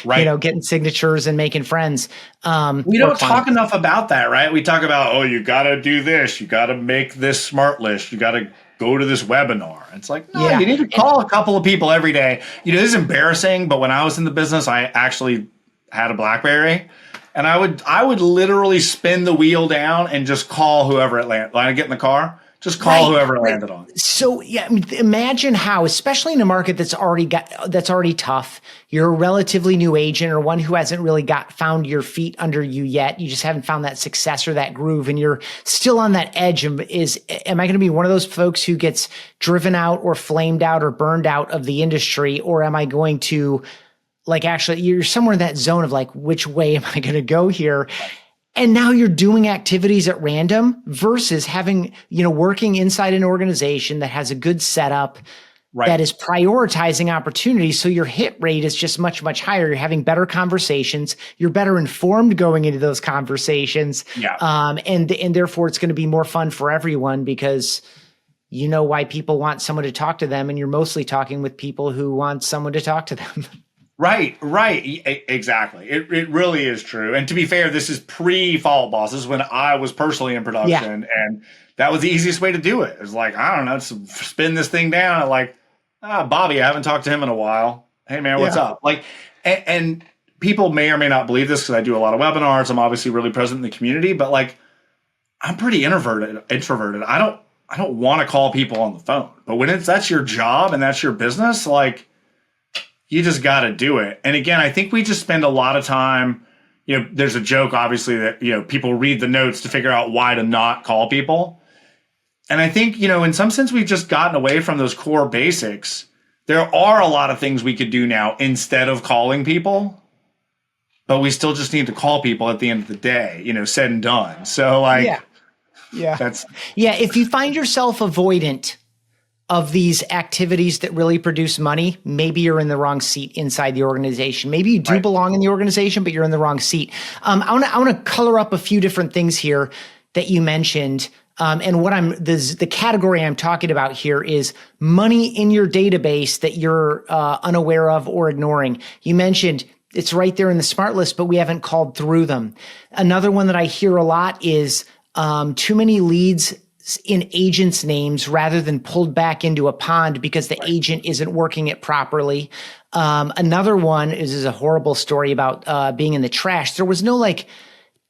Speaker 3: right?
Speaker 1: Getting signatures and making friends.
Speaker 3: We don't talk enough about that, right? We talk about, you got to do this. You got to make this smart list. You got to go to this webinar. It's like, no, you need to call a couple of people every day. This is embarrassing, but when I was in the business, I actually had a BlackBerry. And I would literally spin the wheel down and just call whoever it landed. When I get in the car, just call whoever it landed on.
Speaker 1: So imagine how, especially in a market that's already tough. You're a relatively new agent or one who hasn't really found your feet under you yet. You just haven't found that success or that groove, and you're still on that edge. Am I going to be one of those folks who gets driven out or flamed out or burned out of the industry, or am I going to? Like, actually, you're somewhere in that zone of like, which way am I going to go here? And now you're doing activities at random versus having, working inside an organization that has a good setup, that is prioritizing opportunities. So your hit rate is just much, much higher. You're having better conversations. You're better informed going into those conversations.
Speaker 3: Yeah.
Speaker 1: And therefore it's going to be more fun for everyone because you know why people want someone to talk to them. And you're mostly talking with people who want someone to talk to them.
Speaker 3: Right. Exactly. It really is true. And to be fair, this is pre-Follow Boss. This is when I was personally in production, and that was the easiest way to do it. It was like, I don't know, just spin this thing down. And like, Bobby, I haven't talked to him in a while. Hey man, what's up? Like, and people may or may not believe this because I do a lot of webinars. I'm obviously really present in the community, but like, I'm pretty introverted. I don't want to call people on the phone, but when that's your job and that's your business, like, you just got to do it. And again, I think we just spend a lot of time, there's a joke, obviously, that, people read the notes to figure out why to not call people. And I think, in some sense, we've just gotten away from those core basics. There are a lot of things we could do now instead of calling people, but we still just need to call people at the end of the day, said and done. So like,
Speaker 1: if you find yourself avoidant of these activities that really produce money, maybe you're in the wrong seat inside the organization. Maybe you do belong in the organization, but you're in the wrong seat. I want to color up a few different things here that you mentioned. And what the category I'm talking about here is money in your database that you're unaware of or ignoring. You mentioned it's right there in the smart list, but we haven't called through them. Another one that I hear a lot is too many leads in agents' names rather than pulled back into a pond because the agent isn't working it properly. Another one is a horrible story about being in the trash. There was no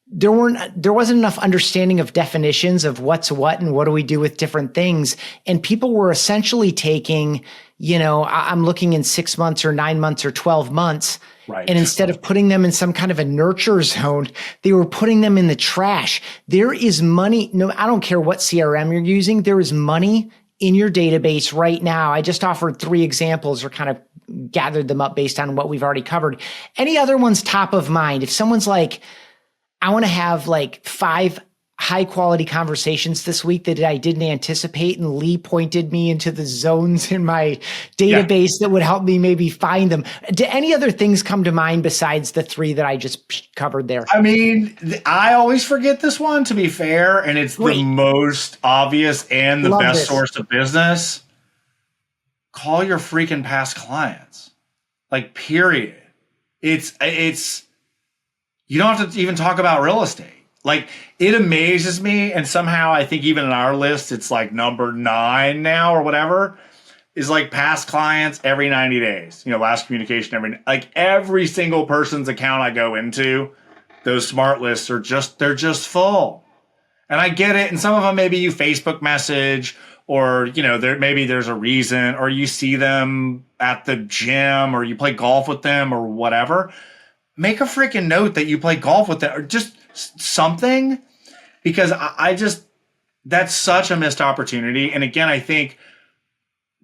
Speaker 1: there wasn't enough understanding of definitions of what's what and what do we do with different things. And people were essentially taking, I'm looking in 6 months or 9 months or 12 months.
Speaker 3: Right.
Speaker 1: And instead of putting them in some kind of a nurture zone, they were putting them in the trash. There is money. No, I don't care what CRM you're using. There is money in your database right now. I just offered 3 examples or kind of gathered them up based on what we've already covered. Any other ones top of mind? If someone's like, I want to have 5 high quality conversations this week that I didn't anticipate, and Lee pointed me into the zones in my database that would help me maybe find them. Do any other things come to mind besides the 3 that I just covered there?
Speaker 3: I mean, I always forget this one, to be fair, and it's the most obvious and the best source of business. Call your freaking past clients. Period. It's you don't have to even talk about real estate. It amazes me, and somehow I think even in our list, it's number 9 now or whatever, is past clients every 90 days. Last communication every single person's account I go into, those smart lists they're just full. And I get it. And some of them, maybe you Facebook message or, maybe there's a reason, or you see them at the gym or you play golf with them or whatever. Make a freaking note that you play golf with them or just something, because I just, that's such a missed opportunity. And again, I think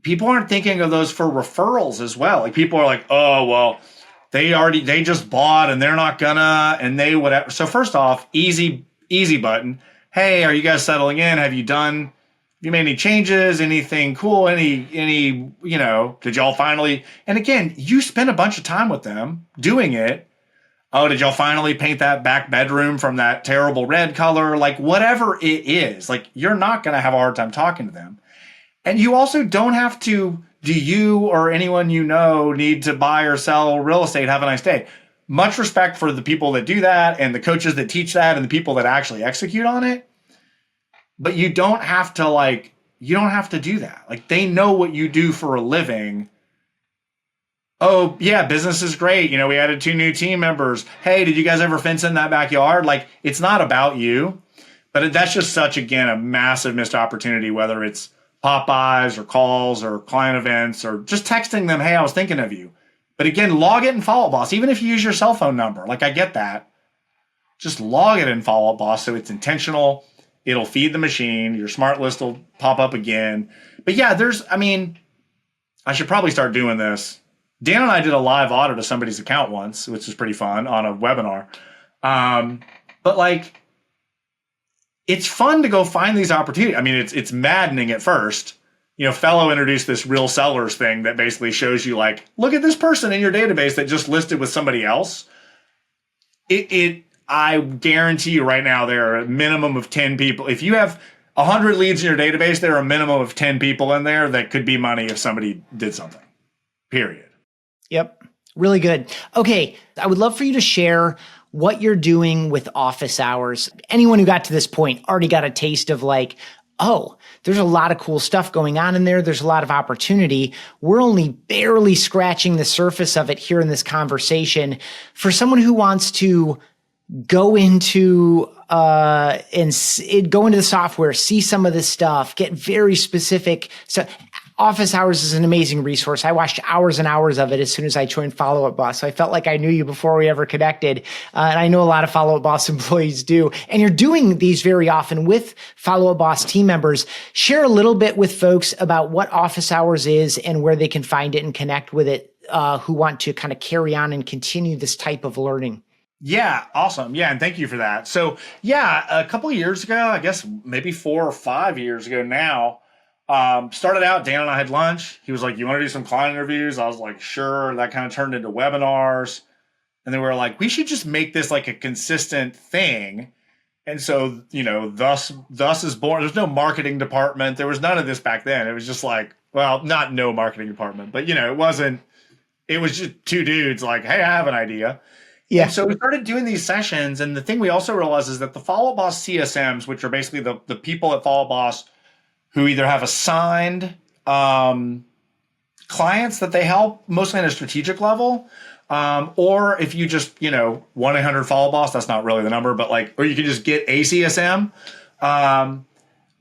Speaker 3: people aren't thinking of those for referrals as well. Like people are like, oh, well, they just bought and they're not gonna, and they whatever. So first off, easy button. Hey, are you guys settling in? Have you made any changes? Anything cool? Any, did y'all finally, and again, you spend a bunch of time with them doing it. Oh, did y'all finally paint that back bedroom from that terrible red color? Like whatever it is, like you're not going to have a hard time talking to them. And you also don't have to, do you or anyone you know need to buy or sell real estate? Have a nice day. Much respect for the people that do that and the coaches that teach that and the people that actually execute on it. But you don't have to do that. Like they know what you do for a living. Oh yeah, business is great. We added 2 new team members. Hey, did you guys ever fence in that backyard? Like it's not about you, but that's just such, again, a massive missed opportunity, whether it's Popeyes or calls or client events or just texting them, hey, I was thinking of you. But again, log it in Follow Up Boss, even if you use your cell phone number. Like I get that. Just log it in Follow Up Boss so it's intentional. It'll feed the machine. Your smart list will pop up again. But yeah, I should probably start doing this. Dan and I did a live audit of somebody's account once, which was pretty fun on a webinar. But like, it's fun to go find these opportunities. I mean, it's maddening at first. Fellow introduced this real sellers thing that basically shows you like, look at this person in your database that just listed with somebody else. I guarantee you right now, there are a minimum of 10 people. If you have 100 leads in your database, there are a minimum of 10 people in there that could be money if somebody did something, period.
Speaker 1: Yep. Really good. Okay. I would love for you to share what you're doing with office hours. Anyone who got to this point already got a taste of like, oh, there's a lot of cool stuff going on in there. There's a lot of opportunity. We're only barely scratching the surface of it here in this conversation. For someone who wants to go into go into the software, see some of this stuff, get very specific. So Office Hours is an amazing resource. I watched hours and hours of it as soon as I joined Follow Up Boss. So I felt like I knew you before we ever connected. And I know a lot of Follow Up Boss employees do. And you're doing these very often with Follow Up Boss team members. Share a little bit with folks about what Office Hours is and where they can find it and connect with it, who want to kind of carry on and continue this type of learning.
Speaker 3: Yeah, awesome. Yeah, and thank you for that. So yeah, a couple of years ago, I guess maybe 4 or 5 years ago now, started out, Dan and I had lunch. He was like, you want to do some client interviews? I was like, sure. That kind of turned into webinars. And then we were like, we should just make this like a consistent thing. And so, thus is born. There's no marketing department. There was none of this back then. It was just like, well, not no marketing department, but it was just 2 dudes like, hey, I have an idea. Yeah. And so we started doing these sessions. And the thing we also realized is that the Follow Up Boss CSMs, which are basically the people at Follow Up Boss who either have assigned clients that they help, mostly on a strategic level, or if you just, 1-800 Follow Boss, that's not really the number, but or you can just get a CSM.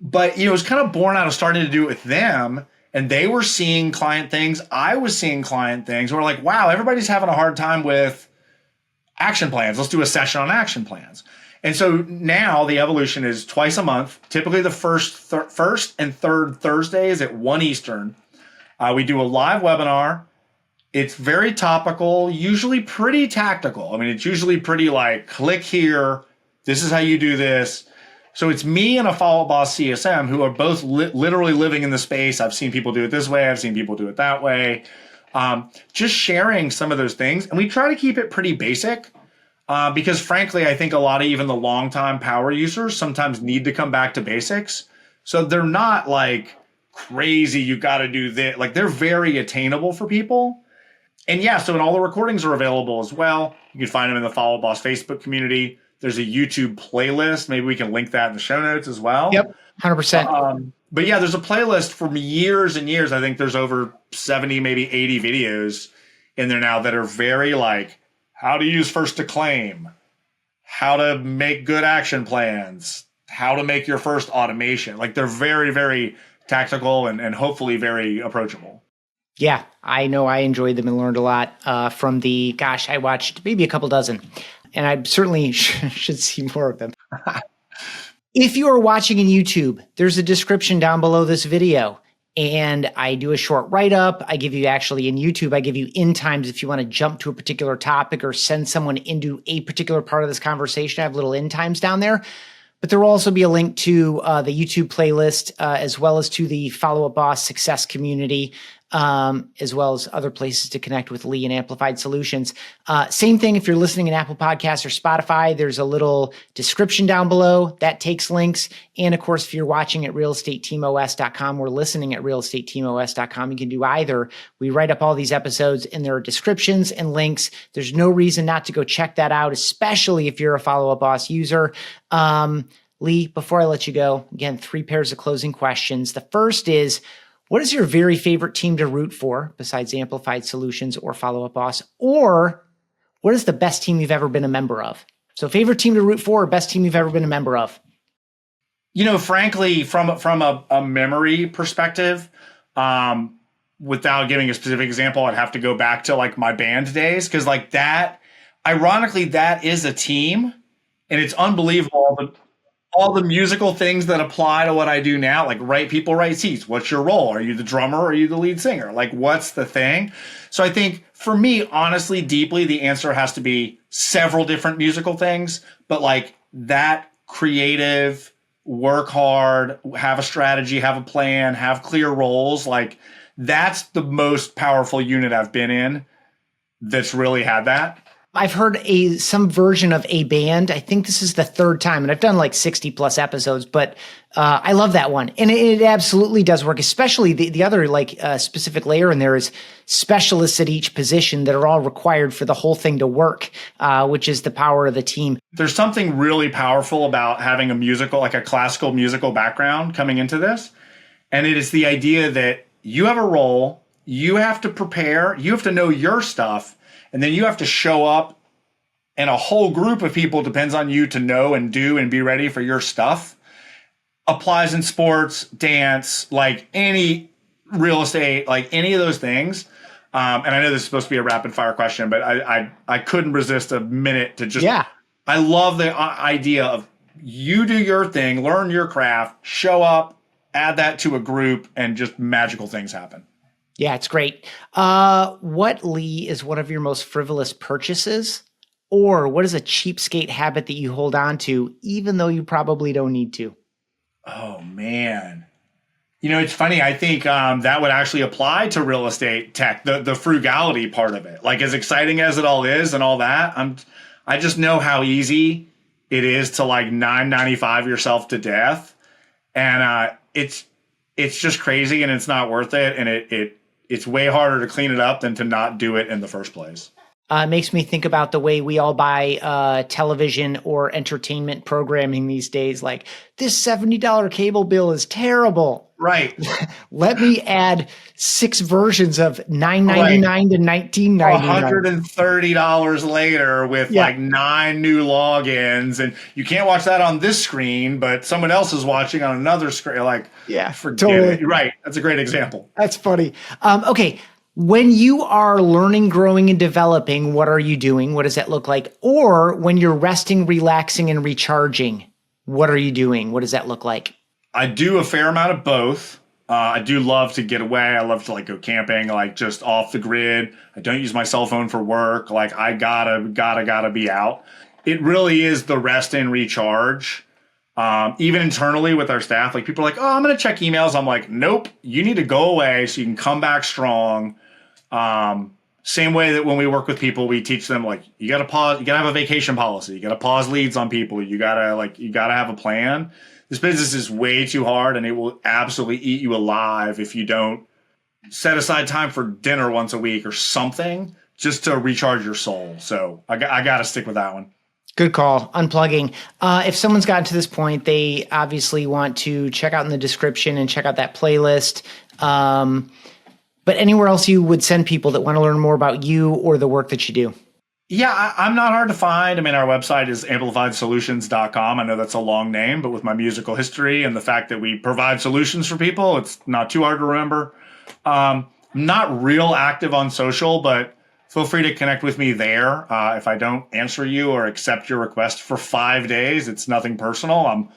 Speaker 3: But, it was kind of born out of starting to do it with them, and they were seeing client things. I was seeing client things. We're like, wow, everybody's having a hard time with action plans. Let's do a session on action plans. And so now the evolution is twice a month, typically the first and third Thursdays at 1 Eastern. We do a live webinar. It's very topical, usually pretty tactical. I mean, it's usually pretty like, click here. This is how you do this. So it's me and a Follow Up Boss CSM who are both literally living in the space. I've seen people do it this way. I've seen people do it that way. Just sharing some of those things. And we try to keep it pretty basic. Because frankly, I think a lot of even the longtime power users sometimes need to come back to basics. So they're not like crazy, you got to do this. Like they're very attainable for people. And yeah, so and all the recordings are available as well. You can find them in the Follow Up Boss Facebook community. There's a YouTube playlist. Maybe we can link that in the show notes as well.
Speaker 1: Yep, 100%.
Speaker 3: But yeah, there's a playlist from years and years. I think there's over 70, maybe 80 videos in there now that are very like, how to use first to claim, how to make good action plans, how to make your first automation. Like they're very, very tactical and hopefully very approachable.
Speaker 1: Yeah, I know I enjoyed them and learned a lot from I watched maybe a couple dozen, and I certainly should see more of them. If you are watching in YouTube, there's a description down below this video. and I do a short write-up. I give you actually in YouTube, I give you end times if you want to jump to a particular topic or send someone into a particular part of this conversation. I have little end times down there. But there will also be a link to the YouTube playlist, as well as to the Follow Up Boss Success community, as well as other places to connect with Lee and Amplified Solutions. Same thing if you're listening in Apple Podcasts or Spotify, there's a little description down below that takes links. And of course, if you're watching at realestateteamos.com or listening at realestateteamos.com, you can do either. We write up all these episodes and there are descriptions and links. There's no reason not to go check that out, especially if you're a Follow Up Boss user. Lee, before I let you go, again, 3 pairs of closing questions. The first is, what is your very favorite team to root for besides Amplified Solutions or Follow Up Boss? Or what is the best team you've ever been a member of? So favorite team to root for or best team you've ever been a member of?
Speaker 3: Frankly, from a memory perspective, without giving a specific example, I'd have to go back to like my band days. Cause like that, ironically, that is a team and it's unbelievable. All the musical things that apply to what I do now, like right people, right seats. What's your role? Are you the drummer or are you the lead singer? Like, what's the thing? So I think for me, honestly, deeply, the answer has to be several different musical things, but like that creative, work hard, have a strategy, have a plan, have clear roles. Like that's the most powerful unit I've been in that's really had that.
Speaker 1: I've heard some version of a band. I think this is the 3rd time, and I've done like 60 plus episodes, but I love that one. And it absolutely does work, especially the other like specific layer in there is specialists at each position that are all required for the whole thing to work, which is the power of the team.
Speaker 3: There's something really powerful about having a musical, like a classical musical background coming into this. And it is the idea that you have a role, you have to prepare, you have to know your stuff, and then you have to show up and a whole group of people depends on you to know and do and be ready for your stuff. Applies in sports, dance, like any real estate, like any of those things. And I know this is supposed to be a rapid fire question, but I couldn't resist a minute to just, I love the idea of you do your thing, learn your craft, show up, add that to a group, and just magical things happen.
Speaker 1: Yeah, it's great. What, Lee, is one of your most frivolous purchases? Or what is a cheapskate habit that you hold on to, even though you probably don't need to?
Speaker 3: Oh, man. It's funny. I think that would actually apply to real estate tech, the frugality part of it. Like as exciting as it all is and all that, I just know how easy it is to like $9.95 yourself to death. And it's just crazy and it's not worth it. And it's way harder to clean it up than to not do it in the first place.
Speaker 1: It makes me think about the way we all buy television or entertainment programming these days. Like, this $70 cable bill is terrible.
Speaker 3: Right.
Speaker 1: Let me add 6 versions of $9.99 to $19.99.
Speaker 3: $130 later with like 9 new logins. And you can't watch that on this screen, but someone else is watching on another screen. Like, forget it. Right. That's a great example.
Speaker 1: That's funny. Okay. When you are learning, growing, and developing, what are you doing? What does that look like? Or when you're resting, relaxing, and recharging, what are you doing? What does that look like?
Speaker 3: I do a fair amount of both. I do love to get away. I love to like go camping, like just off the grid. I don't use my cell phone for work. Like I gotta be out. It really is the rest and recharge. Even internally with our staff, like people are like, oh, I'm going to check emails. I'm like, nope, you need to go away so you can come back strong. Same way that when we work with people, we teach them like, you got to pause, you got to have a vacation policy. You got to pause leads on people. You got to have a plan. This business is way too hard and it will absolutely eat you alive if you don't set aside time for dinner once a week or something just to recharge your soul. So I got to stick with that one.
Speaker 1: Good call. Unplugging. If someone's gotten to this point, they obviously want to check out in the description and check out that playlist. But anywhere else you would send people that want to learn more about you or the work that you do?
Speaker 3: Yeah, I'm not hard to find. I mean, our website is amplifiedsolutions.com. I know that's a long name, but with my musical history and the fact that we provide solutions for people, it's not too hard to remember. I'm not real active on social, but feel free to connect with me there. If I don't answer you or accept your request for 5 days, it's nothing personal. I'm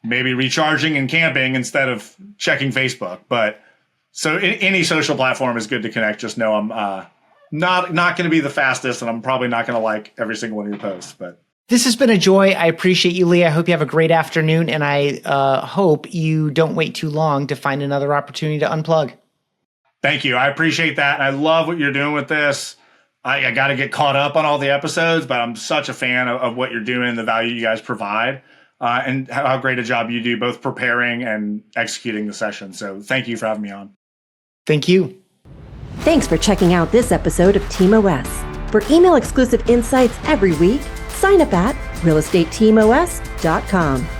Speaker 3: maybe recharging and camping instead of checking Facebook. But So any social platform is good to connect. Just know I'm not going to be the fastest, and I'm probably not going to like every single one of your posts. But
Speaker 1: this has been a joy. I appreciate you, Lee. I hope you have a great afternoon, and I hope you don't wait too long to find another opportunity to unplug.
Speaker 3: Thank you. I appreciate that. I love what you're doing with this. I got to get caught up on all the episodes, but I'm such a fan of what you're doing, the value you guys provide, and how great a job you do both preparing and executing the session. So thank you for having me on.
Speaker 1: Thank you.
Speaker 2: Thanks for checking out this episode of TeamOS. For email exclusive insights every week, sign up at realestateteamos.com.